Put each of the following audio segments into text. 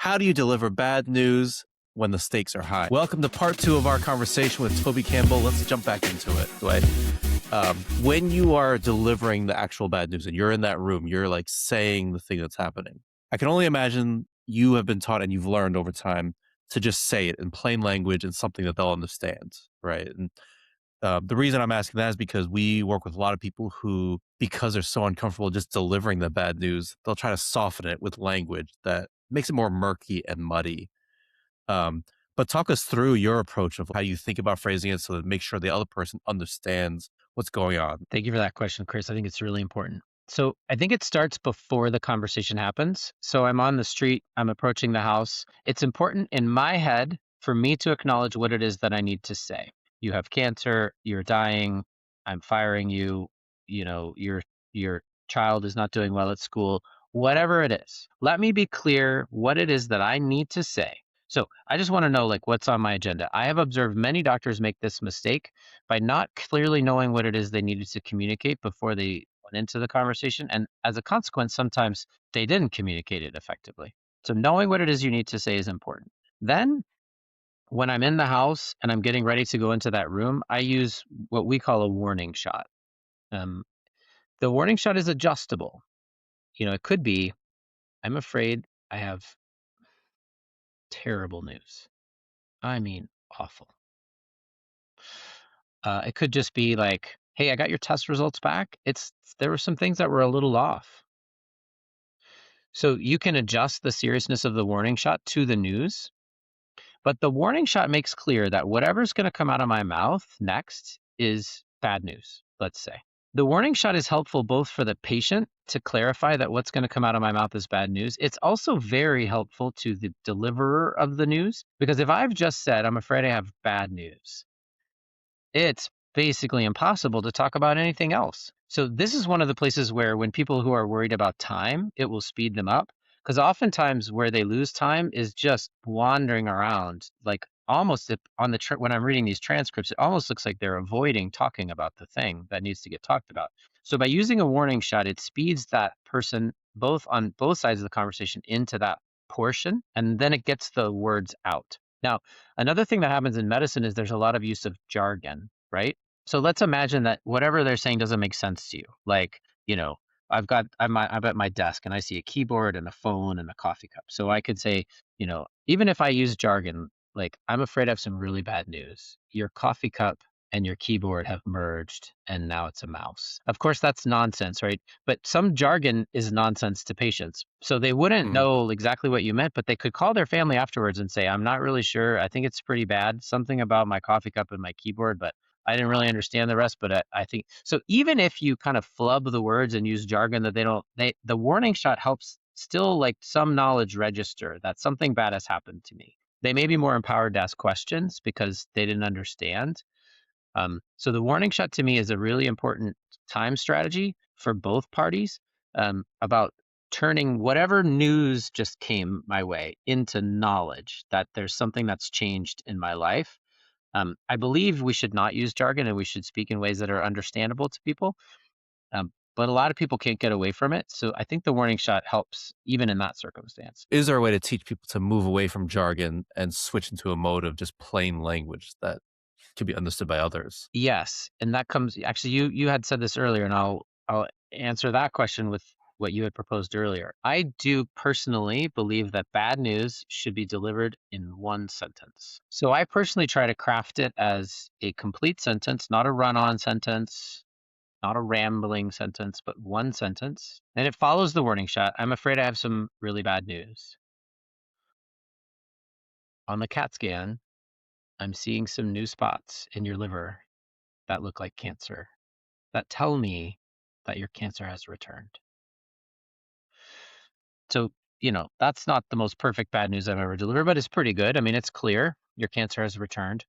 How do you deliver bad news when the stakes are high? Welcome to part 2 of our conversation with Toby Campbell. Let's jump back into it. Dwight, when you are delivering the actual bad news and you're in that room, you're like saying the thing that's happening. I can only imagine you have been taught and you've learned over time to just say it in plain language and something that they'll understand, right? And the reason I'm asking that is because we work with a lot of people who, because they're so uncomfortable just delivering the bad news, they'll try to soften it with language that makes it more murky and muddy. But talk us through your approach of how you think about phrasing it so that make sure the other person understands what's going on. Thank you for that question, Chris. I think it's really important. So I think it starts before the conversation happens. So I'm on the street, I'm approaching the house. It's important in my head for me to acknowledge what it is that I need to say. You have cancer, you're dying, I'm firing you, your child is not doing well at school, whatever it is. Let me be clear what it is that I need to say. So I just want to know what's on my agenda. I have observed many doctors make this mistake by not clearly knowing what it is they needed to communicate before they went into the conversation. And as a consequence, sometimes they didn't communicate it effectively. So knowing what it is you need to say is important. Then when I'm in the house and I'm getting ready to go into that room, I use what we call a warning shot. The warning shot is adjustable. It could be, I'm afraid I have terrible news. I mean, awful. It could just be like, hey, I got your test results back. There were some things that were a little off. So you can adjust the seriousness of the warning shot to the news, but the warning shot makes clear that whatever's going to come out of my mouth next is bad news, let's say. The warning shot is helpful both for the patient to clarify that what's going to come out of my mouth is bad news. It's also very helpful to the deliverer of the news, because if I've just said, I'm afraid I have bad news, it's basically impossible to talk about anything else. So this is one of the places where when people who are worried about time, it will speed them up. Because oftentimes where they lose time is just wandering around, like almost when I'm reading these transcripts, it almost looks like they're avoiding talking about the thing that needs to get talked about. So by using a warning shot, it speeds that person on both sides of the conversation into that portion, and then it gets the words out. Now, another thing that happens in medicine is there's a lot of use of jargon, right? So let's imagine that whatever they're saying doesn't make sense to you. Like, I'm at my desk and I see a keyboard and a phone and a coffee cup. So I could say, even if I use jargon, like, I'm afraid I have some really bad news. Your coffee cup and your keyboard have merged and now it's a mouse. Of course, that's nonsense, right? But some jargon is nonsense to patients. So they wouldn't know exactly what you meant, but they could call their family afterwards and say, I'm not really sure. I think it's pretty bad. Something about my coffee cup and my keyboard, but I didn't really understand the rest. But I think so. Even if you kind of flub the words and use jargon that the warning shot helps still some knowledge register that something bad has happened to me. They may be more empowered to ask questions because they didn't understand. So the warning shot to me is a really important time strategy for both parties about turning whatever news just came my way into knowledge that there's something that's changed in my life. I believe we should not use jargon and we should speak in ways that are understandable to people. But a lot of people can't get away from it. So I think the warning shot helps even in that circumstance. Is there a way to teach people to move away from jargon and switch into a mode of just plain language that can be understood by others? Yes. And that comes, actually, you had said this earlier, and I'll answer that question with what you had proposed earlier. I do personally believe that bad news should be delivered in one sentence. So I personally try to craft it as a complete sentence, not a run-on sentence, not a rambling sentence, but one sentence. And it follows the warning shot. I'm afraid I have some really bad news. On the CAT scan, I'm seeing some new spots in your liver that look like cancer, that tell me that your cancer has returned. So, that's not the most perfect bad news I've ever delivered, but it's pretty good. I mean, it's clear your cancer has returned.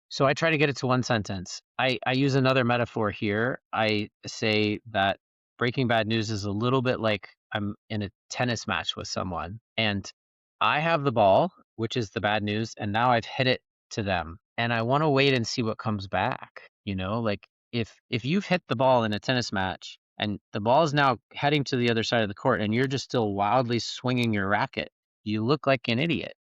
So I try to get it to one sentence. I use another metaphor here. I say that breaking bad news is a little bit like I'm in a tennis match with someone and I have the ball, which is the bad news, and now I've hit it to them. And I want to wait and see what comes back. If you've hit the ball in a tennis match and the ball is now heading to the other side of the court, and you're just still wildly swinging your racket, you look like an idiot.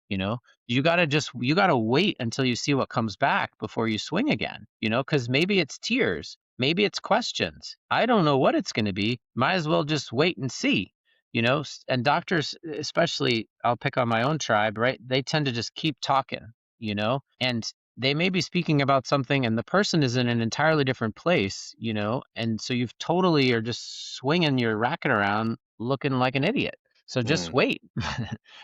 You know, you gotta wait until you see what comes back before you swing again, because maybe it's tears, maybe it's questions. I don't know what it's going to be. Might as well just wait and see, and doctors, especially, I'll pick on my own tribe, right? They tend to just keep talking, and they may be speaking about something and the person is in an entirely different place, and so you've totally are just swinging your racket around looking like an idiot. So just Mm. wait.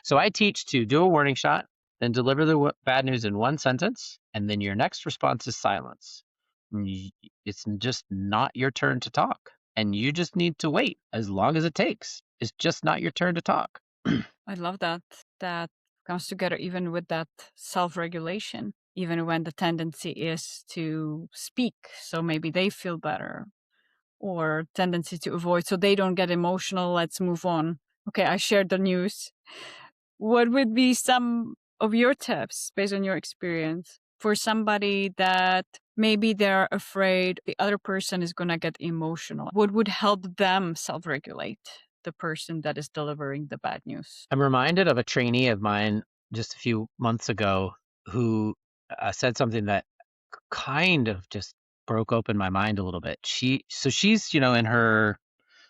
So I teach to do a warning shot, then deliver the bad news in one sentence, and then your next response is silence. It's just not your turn to talk, and you just need to wait as long as it takes. It's just not your turn to talk. I love that. That comes together even with that self-regulation, even when the tendency is to speak, so maybe they feel better, or tendency to avoid, so they don't get emotional. Let's move on. Okay, I shared the news. What would be some of your tips based on your experience for somebody that maybe they're afraid the other person is going to get emotional? What would help them self-regulate the person that is delivering the bad news? I'm reminded of a trainee of mine just a few months ago who said something that kind of just broke open my mind a little bit. She's in her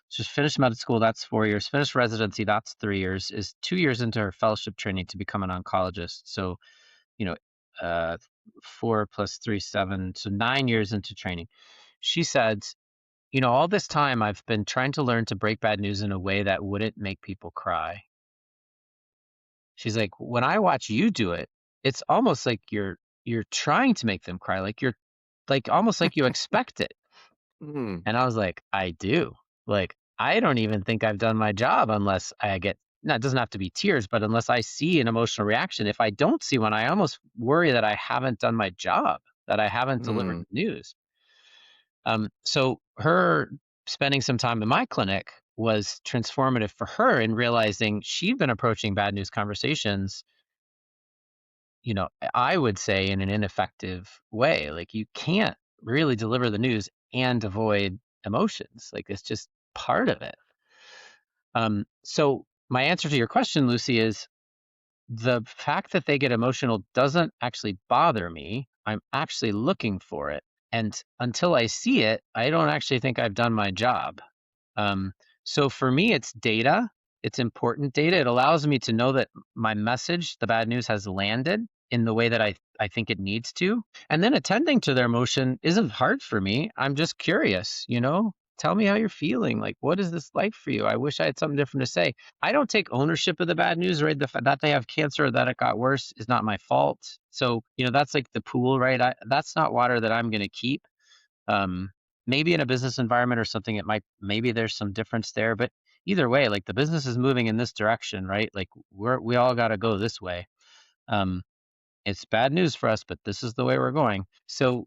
she's finished medical school, that's 4 years, finished residency, that's 3 years, is 2 years into her fellowship training to become an oncologist. So, you know, uh 4 plus 3, 7, so 9 years into training. She said, all this time I've been trying to learn to break bad news in a way that wouldn't make people cry. She's like, when I watch you do it, it's almost like you're trying to make them cry, like you're like almost like you expect it. Mm. And I was like, I do. Like, I don't even think I've done my job unless I get, no, it doesn't have to be tears, but unless I see an emotional reaction. If I don't see one, I almost worry that I haven't done my job, that I haven't delivered Mm. the news. So her spending some time in my clinic was transformative for her in realizing she'd been approaching bad news conversations, I would say in an ineffective way. Like you can't really deliver the news and avoid emotions. Like it's just part of it. So my answer to your question, Lucy, is the fact that they get emotional doesn't actually bother me. I'm actually looking for it. And until I see it, I don't actually think I've done my job. Um, so for me, it's data. It's important data. It allows me to know that my message, the bad news, has landed in the way that I think it needs to. And then attending to their emotion isn't hard for me. I'm just curious, Tell me how you're feeling. Like, what is this like for you? I wish I had something different to say. I don't take ownership of the bad news, right? That they have cancer or that it got worse is not my fault. So, that's like the pool, right? That's not water that I'm going to keep. Um, Maybe in a business environment or something, maybe there's some difference there, but either way, like the business is moving in this direction, right? Like we all got to go this way. Um, it's bad news for us, but this is the way we're going. So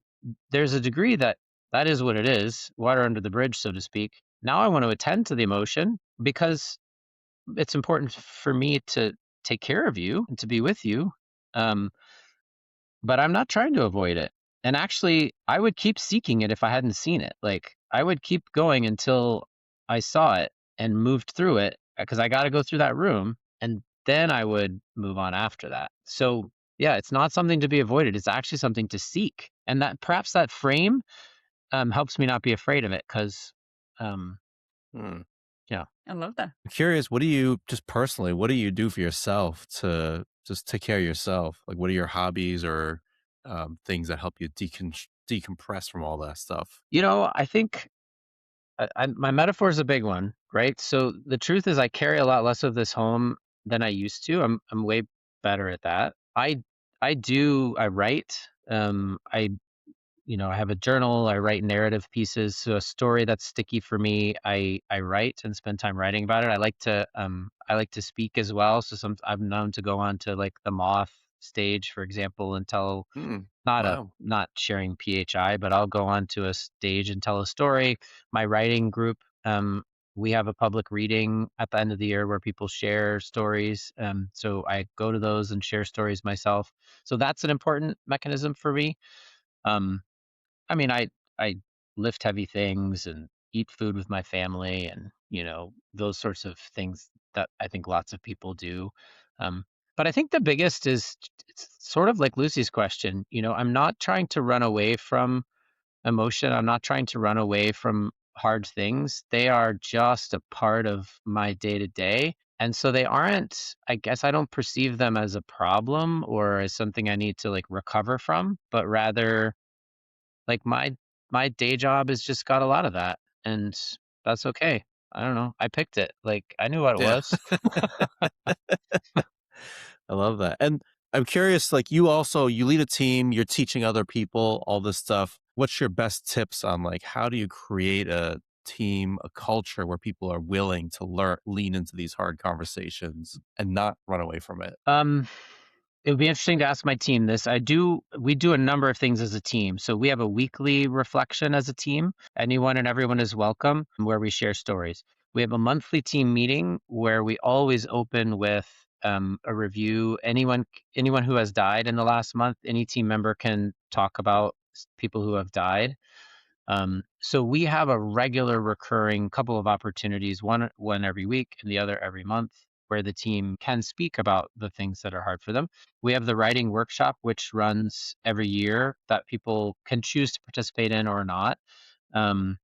there's a degree that is what it is, water under the bridge, so to speak. Now I want to attend to the emotion because it's important for me to take care of you and to be with you. Um, but I'm not trying to avoid it. And actually, I would keep seeking it if I hadn't seen it. Like, I would keep going until I saw it and moved through it because I got to go through that room and then I would move on after that. So, yeah, it's not something to be avoided. It's actually something to seek. And that perhaps that frame helps me not be afraid of it because, Mm. yeah. I love that. I'm curious, what do you just personally, what do you do for yourself to just take care of yourself? Like, what are your hobbies or things that help you decompress from all that stuff? I think my metaphor is a big one, right? So the truth is, I carry a lot less of this home than I used to. I'm way better at that. I write. I have a journal. I write narrative pieces. So a story that's sticky for me, I write and spend time writing about it. I like to speak as well. So I'm known to go on to like the Moth stage, for example, and tell Mm. not a Wow. not sharing PHI, but I'll go on to a stage and tell a story. My writing group, we have a public reading at the end of the year where people share stories. So I go to those and share stories myself. So that's an important mechanism for me. Um, I mean, I lift heavy things and eat food with my family, and those sorts of things that I think lots of people do. Um, but I think the biggest is it's sort of like Lucy's question. I'm not trying to run away from emotion. I'm not trying to run away from hard things. They are just a part of my day to day. And so they aren't, I guess I don't perceive them as a problem or as something I need to like recover from, but rather like my day job has just got a lot of that. And that's okay. I don't know. I picked it. Like I knew what it Yeah. was. I love that. And I'm curious, like you lead a team, you're teaching other people all this stuff. What's your best tips on like how do you create a team, a culture where people are willing to lean into these hard conversations and not run away from it? It would be interesting to ask my team this. We do a number of things as a team. So we have a weekly reflection as a team. Anyone and everyone is welcome, where we share stories. We have a monthly team meeting where we always open with a review. Anyone who has died in the last month, any team member can talk about people who have died. So we have a regular recurring couple of opportunities, one every week and the other every month, where the team can speak about the things that are hard for them. We have the writing workshop, which runs every year that people can choose to participate in or not. Um,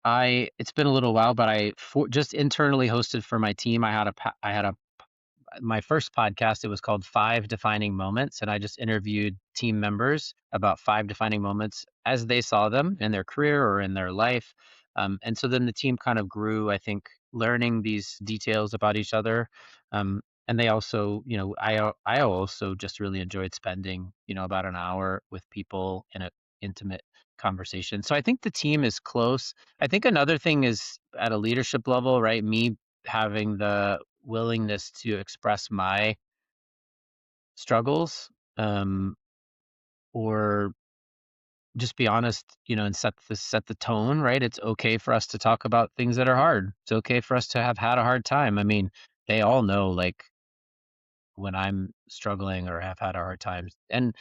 it's been a little while, but just internally hosted for my team. I had a my first podcast, it was called 5 Defining Moments. And I just interviewed team members about 5 defining moments as they saw them in their career or in their life. And so then the team kind of grew, I think, learning these details about each other. And they also, I also just really enjoyed spending, about an hour with people in an intimate conversation. So I think the team is close. I think another thing is at a leadership level, right? Me having the willingness to express my struggles, or just be honest, and set the tone, right? It's okay for us to talk about things that are hard. It's okay for us to have had a hard time. I mean, they all know like when I'm struggling or have had a hard time. And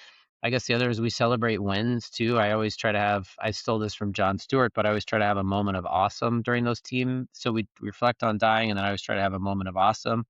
I guess the other is we celebrate wins too. I stole this from Jon Stewart, but I always try to have a moment of awesome during those teams. So we reflect on dying, and then I always try to have a moment of awesome.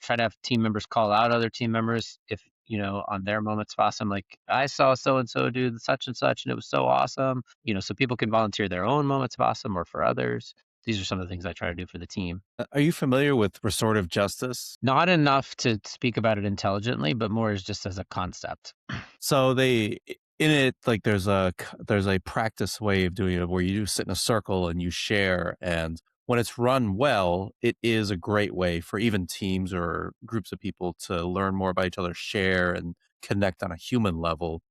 Try to have team members call out other team members if, on their moments of awesome, like I saw so and so do such and such and it was so awesome, so people can volunteer their own moments of awesome or for others. These are some of the things I try to do for the team. Are you familiar with restorative justice? Not enough to speak about it intelligently, but more as just as a concept. So like there's a practice way of doing it where you sit in a circle and you share, and when it's run well, it is a great way for even teams or groups of people to learn more about each other, share and connect on a human level.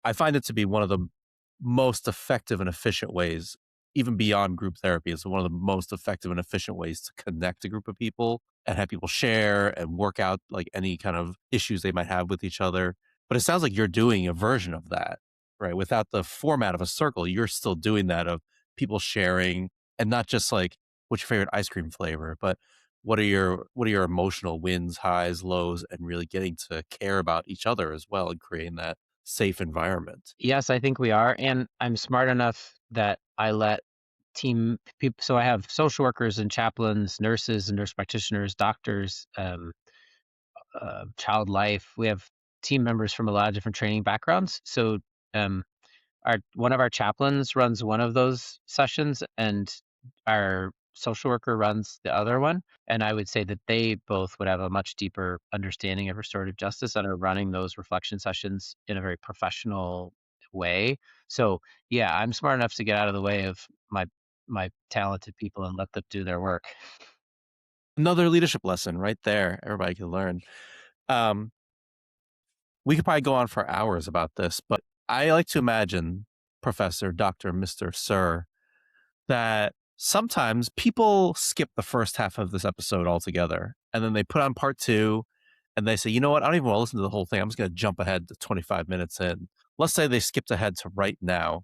I find it to be one of the most effective and efficient ways, even beyond group therapy. It's one of the most effective and efficient ways to connect a group of people and have people share and work out like any kind of issues they might have with each other. But it sounds like you're doing a version of that, right? Without the format of a circle, you're still doing that of people sharing, and not just like what's your favorite ice cream flavor, but what are your emotional wins, highs, lows, and really getting to care about each other as well and creating that safe environment. Yes, I think we are. And I'm smart enough that I let team people, so I have social workers and chaplains, nurses and nurse practitioners, doctors, child life. We have team members from a lot of different training backgrounds. So um, one of our chaplains runs one of those sessions, and our social worker runs the other one. And I would say that they both would have a much deeper understanding of restorative justice and are running those reflection sessions in a very professional way. So yeah, I'm smart enough to get out of the way of my talented people and let them do their work. Another leadership lesson right there. Everybody can learn. Um, we could probably go on for hours about this, but I like to imagine, Professor, Dr., Mr., Sir, that sometimes people skip the first half of this episode altogether, and then they put on part 2 and they say, you know what, I don't even want to listen to the whole thing. I'm just going to jump ahead to 25 minutes in. Let's say they skipped ahead to right now.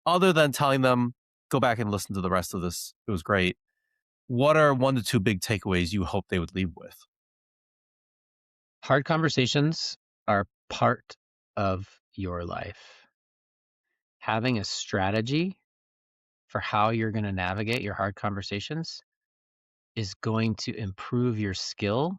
Other than telling them, go back and listen to the rest of this, it was great. What are 1 to 2 big takeaways you hope they would leave with? Hard conversations are part of your life. Having a strategy for how you're going to navigate your hard conversations is going to improve your skill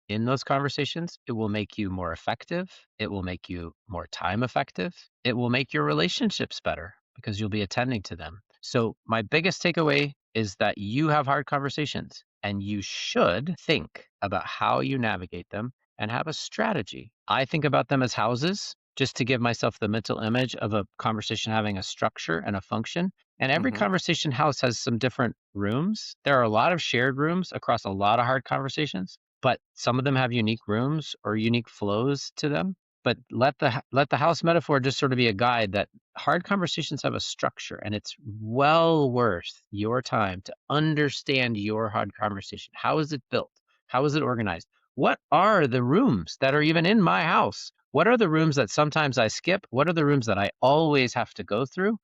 in those conversations. It will make you more effective. It will make you more time effective. It will make your relationships better because you'll be attending to them. So my biggest takeaway is that you have hard conversations and you should think about how you navigate them and have a strategy. I think about them as houses just to give myself the mental image of a conversation having a structure and a function. And every conversation house has some different rooms. There are a lot of shared rooms across a lot of hard conversations, but some of them have unique rooms or unique flows to them. But let the house metaphor just sort of be a guide that hard conversations have a structure, and it's well worth your time to understand your hard conversation. How is it built? How is it organized? What are the rooms that are even in my house? What are the rooms that sometimes I skip? What are the rooms that I always have to go through?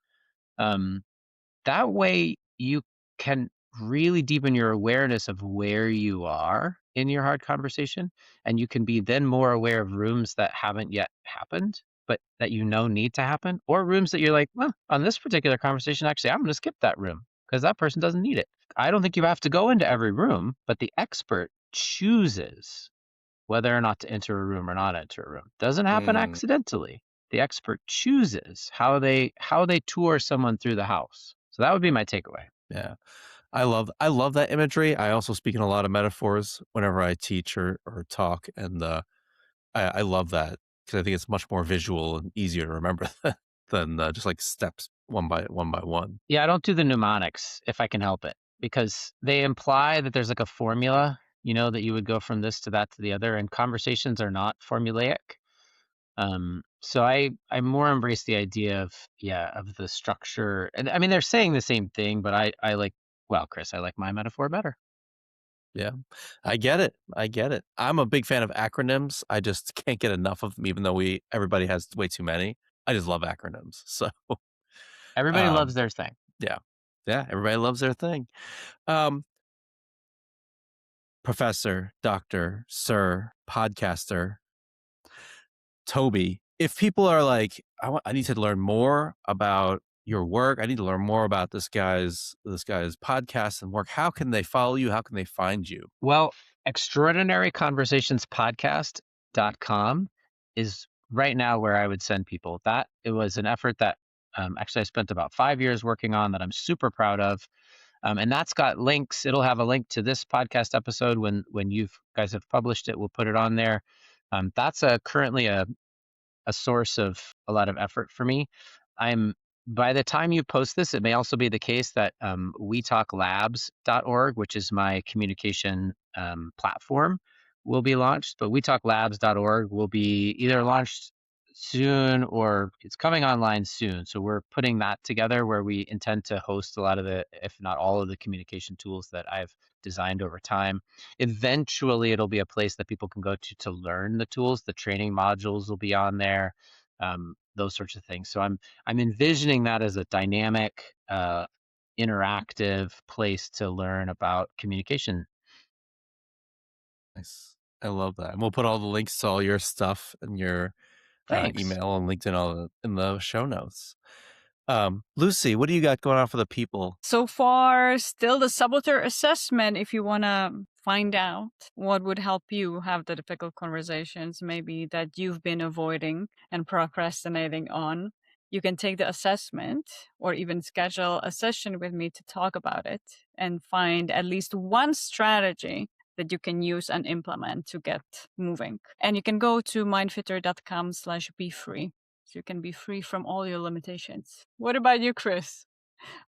That way you can really deepen your awareness of where you are in your hard conversation, and you can be then more aware of rooms that haven't yet happened, but that you know need to happen, or rooms that you're like, well, on this particular conversation, actually, I'm going to skip that room because that person doesn't need it. I don't think you have to go into every room, but the expert chooses whether or not to enter a room or not enter a room. Doesn't happen accidentally. The expert chooses how they tour someone through the house. So that would be my takeaway. Yeah. I love that imagery. I also speak in a lot of metaphors whenever I teach or talk. And I love that because I think it's much more visual and easier to remember than just like steps one by one. Yeah, I don't do the mnemonics if I can help it, because they imply that there's like a formula, that you would go from this to that to the other, and conversations are not formulaic. So I more embrace the idea of the structure. And I mean, they're saying the same thing, but I like, well, Chris, I like my metaphor better. Yeah, I get it. I'm a big fan of acronyms. I just can't get enough of them, even though everybody has way too many. I just love acronyms. So Everybody loves their thing. Yeah, everybody loves their thing. Professor, doctor, sir, podcaster, Toby, if people are like, I need to learn more about your work, I need to learn more about this guy's podcast and work, how can they follow you? How can they find you? Well, extraordinaryconversationspodcast.com is right now where I would send people. That it was an effort that actually I spent about 5 years working on that I'm super proud of. And that's got links. It'll have a link to this podcast episode when you guys have published it. We'll put it on there. That's currently a source of a lot of effort for me. By the time you post this, it may also be the case that wetalklabs.org, which is my communication platform, will be launched. But wetalklabs.org will be either launched soon or it's coming online soon. So we're putting that together where we intend to host a lot of the, if not all of the communication tools that I've designed over time. Eventually, it'll be a place that people can go to learn the tools. The training modules will be on there, those sorts of things. So I'm envisioning that as a dynamic, interactive place to learn about communication. Nice. I love that. And we'll put all the links to all your stuff and your email and LinkedIn in the show notes. Lucy, what do you got going on for the people? So far, still the saboteur assessment. If you want to find out what would help you have the difficult conversations, maybe that you've been avoiding and procrastinating on, you can take the assessment or even schedule a session with me to talk about it and find at least one strategy that you can use and implement to get moving. And you can go to mindfitter.com/be-free. So you can be free from all your limitations. What about you, Chris?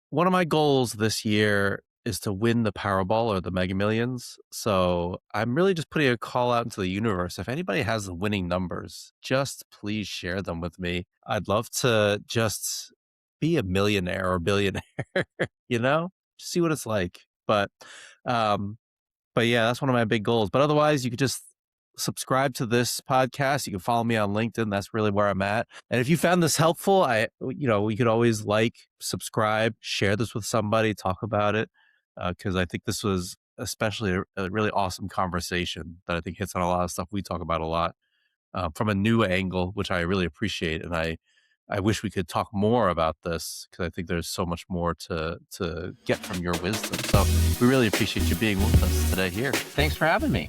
One of my goals this year is to win the Powerball or the Mega Millions. So I'm really just putting a call out into the universe. If anybody has the winning numbers, just please share them with me. I'd love to just be a millionaire or billionaire, see what it's like. But yeah, that's one of my big goals. But otherwise, you could just subscribe to this podcast. You can follow me on LinkedIn. That's really where I'm at. And if you found this helpful, we could always subscribe, share this with somebody, talk about it. Because I think this was especially a really awesome conversation that I think hits on a lot of stuff we talk about a lot from a new angle, which I really appreciate. And I I wish we could talk more about this because I think there's so much more to get from your wisdom. So we really appreciate you being with us today here. Thanks for having me.